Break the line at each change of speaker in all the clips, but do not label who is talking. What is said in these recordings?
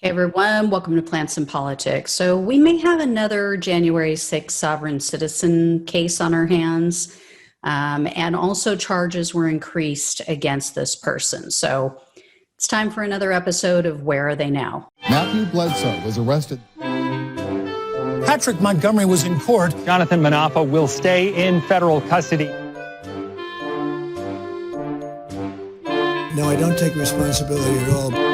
Hey everyone, welcome to Plants and Politics. So we may have another January 6th sovereign citizen case on our hands, and also charges were increased against this person. So it's time for another episode of Where Are They Now?
Matthew Bledsoe was arrested.
Patrick Montgomery was in court.
Jonathan Manapa will stay in federal custody.
No, I don't take responsibility at all.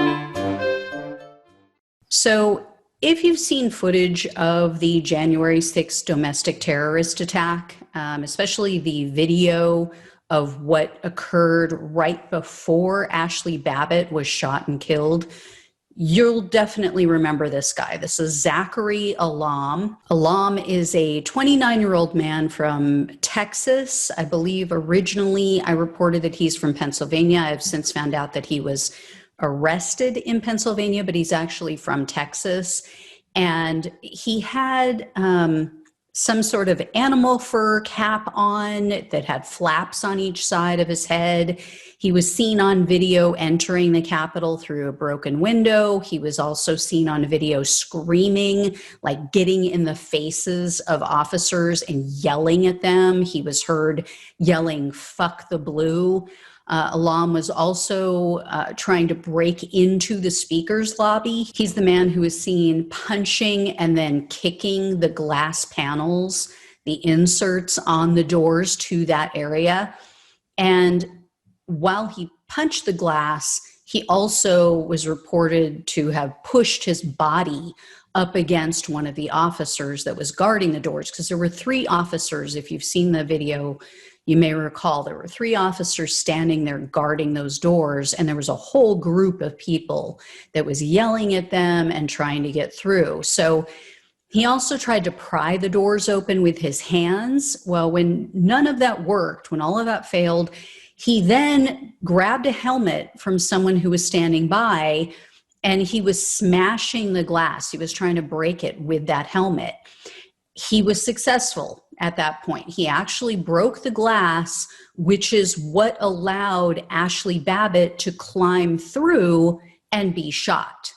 So if you've seen footage of the January 6th domestic terrorist attack, especially the video of what occurred right before Ashley Babbitt was shot and killed, you'll definitely remember this guy. This is Zachary Alam. Alam is a 29-year-old man from Texas. I believe originally I reported that he's from Pennsylvania. I've since found out that he was arrested in Pennsylvania, but he's actually from Texas. And he had some sort of animal fur cap on that had flaps on each side of his head. He was seen on video entering the Capitol through a broken window. He was also seen on video screaming, like getting in the faces of officers and yelling at them. He was heard yelling, "Fuck the blue." Alam was also trying to break into the speaker's lobby. He's the man who was seen punching and then kicking the glass panels, the inserts on the doors to that area. And while he punched the glass, he also was reported to have pushed his body up against one of the officers that was guarding the doors, because there were three officers. If you've seen the video, you may recall there were three officers standing there guarding those doors, and there was a whole group of people that was yelling at them and trying to get through. So he also tried to pry the doors open with his hands. Well, when none of that worked, when all of that failed, he then grabbed a helmet from someone who was standing by, and he was smashing the glass. He was trying to break it with that helmet. He was successful at that point. He actually broke the glass, which is what allowed Ashley Babbitt to climb through and be shot.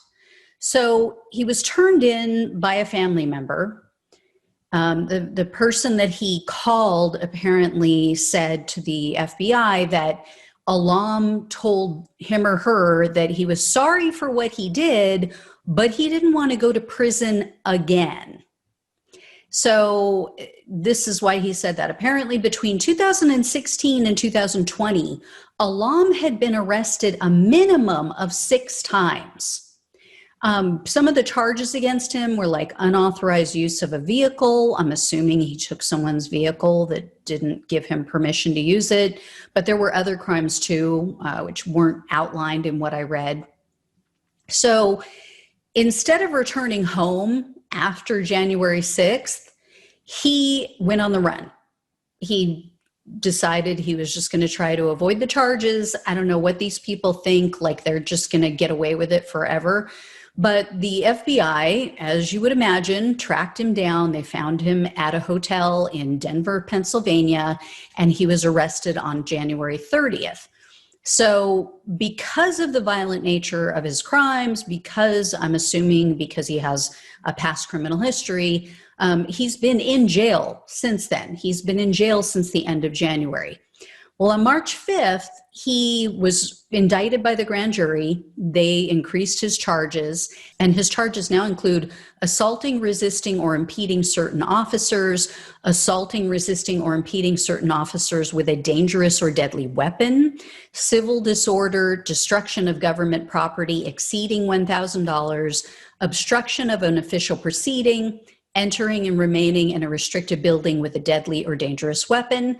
So he was turned in by a family member. The person that he called apparently said to the FBI that Alam told him or her that he was sorry for what he did, but he didn't want to go to prison again. So this is why he said that. Apparently between 2016 and 2020, Alam had been arrested a minimum of 6 times. Some of the charges against him were like unauthorized use of a vehicle. I'm assuming he took someone's vehicle that didn't give him permission to use it. But there were other crimes too, which weren't outlined in what I read. So instead of returning home after January 6th, he went on the run. He decided he was just going to try to avoid the charges. I don't know what these people think, like they're just going to get away with it forever. But the FBI, as you would imagine, tracked him down. They found him at a hotel in Denver, Pennsylvania, and he was arrested on January 30th. So because of the violent nature of his crimes, because I'm assuming because he has a past criminal history, he's been in jail since then. He's been in jail since the end of January. Well, on March 5th, he was indicted by the grand jury. They increased his charges, and his charges now include assaulting, resisting, or impeding certain officers, assaulting, resisting, or impeding certain officers with a dangerous or deadly weapon, civil disorder, destruction of government property exceeding $1,000, obstruction of an official proceeding, entering and remaining in a restricted building with a deadly or dangerous weapon,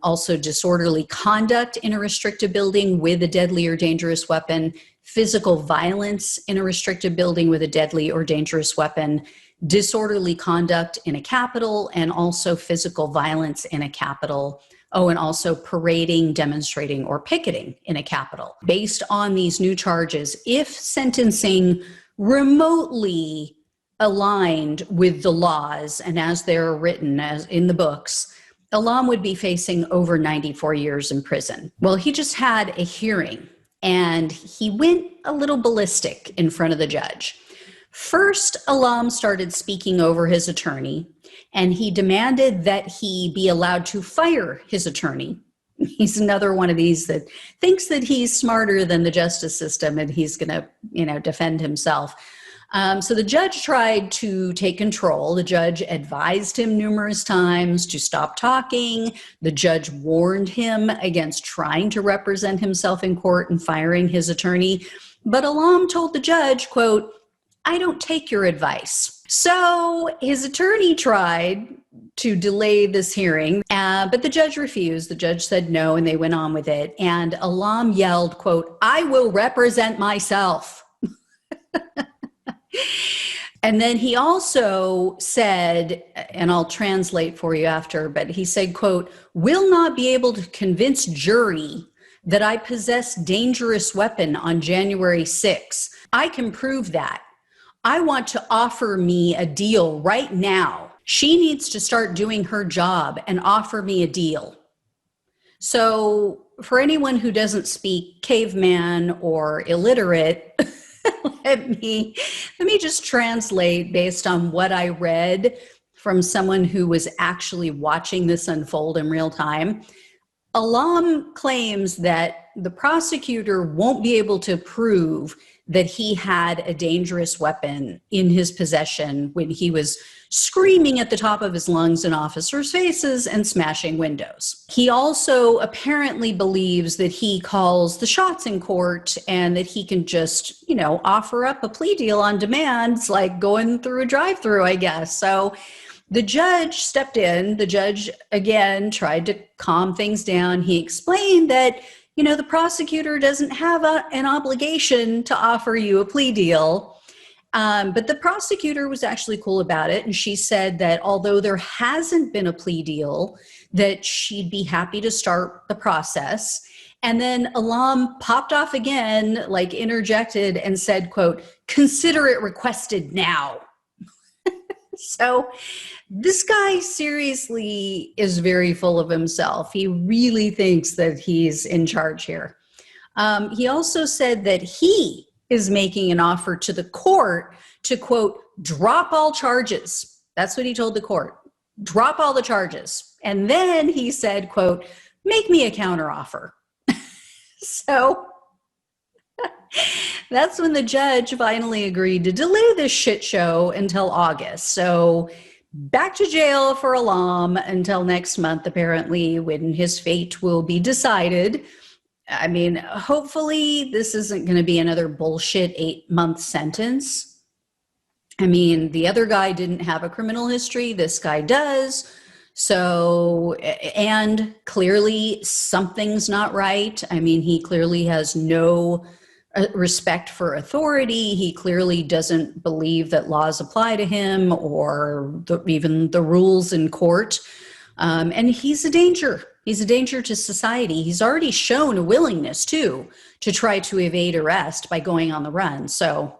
also disorderly conduct in a restricted building with a deadly or dangerous weapon, physical violence in a restricted building with a deadly or dangerous weapon, disorderly conduct in a Capitol, and also physical violence in a Capitol. Oh, and also parading, demonstrating, or picketing in a Capitol. Based on these new charges, if sentencing remotely aligned with the laws and as they're written as in the books, Alam would be facing over 94 years in prison. Well, he just had a hearing, and he went a little ballistic in front of the judge. First, Alam started speaking over his attorney, and he demanded that he be allowed to fire his attorney. He's another one of these that thinks that he's smarter than the justice system and he's going to, defend himself. So the judge tried to take control. The judge advised him numerous times to stop talking. The judge warned him against trying to represent himself in court and firing his attorney. But Alam told the judge, quote, "I don't take your advice." So his attorney tried to delay this hearing, but the judge refused. The judge said no, and they went on with it. And Alam yelled, quote, "I will represent myself." And then he also said, and I'll translate for you after, but he said, quote, "Will not be able to convince jury that I possess dangerous weapon on January 6th. I can prove that. I want to offer me a deal right now. She needs to start doing her job and offer me a deal." So for anyone who doesn't speak caveman or illiterate, let me just translate based on what I read from someone who was actually watching this unfold in real time. Alam claims that the prosecutor won't be able to prove that he had a dangerous weapon in his possession when he was screaming at the top of his lungs in officers' faces and smashing windows. He also apparently believes that he calls the shots in court and that he can just, offer up a plea deal on demand. It's like going through a drive-through, I guess. So the judge stepped in. The judge, again, tried to calm things down. He explained that the prosecutor doesn't have an obligation to offer you a plea deal. But the prosecutor was actually cool about it. And she said that although there hasn't been a plea deal, that she'd be happy to start the process. And then Alam popped off again, interjected and said, quote, "Consider it requested now." So this guy seriously is very full of himself. He really thinks that he's in charge here. He also said that he is making an offer to the court to, quote, "drop all charges." That's what he told the court. Drop all the charges. And then he said, quote, "Make me a counteroffer." So that's when the judge finally agreed to delay this shit show until August. So back to jail for Alam until next month, apparently, when his fate will be decided. I mean, hopefully this isn't going to be another bullshit 8-month sentence. I mean, the other guy didn't have a criminal history. This guy does. So, and clearly something's not right. I mean, he clearly has no respect for authority. He clearly doesn't believe that laws apply to him or even the rules in court. And he's a danger. He's a danger to society. He's already shown a willingness, too, to try to evade arrest by going on the run. So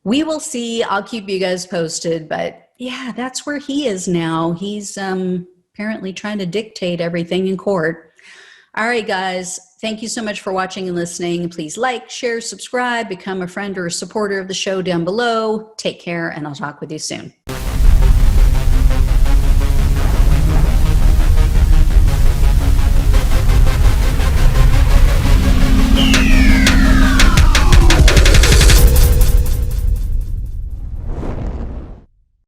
we will see. I'll keep you guys posted. But yeah, that's where he is now. He's apparently trying to dictate everything in court. All right, guys. Thank you so much for watching and listening. Please like, share, subscribe, become a friend or a supporter of the show down below. Take care, and I'll talk with you soon.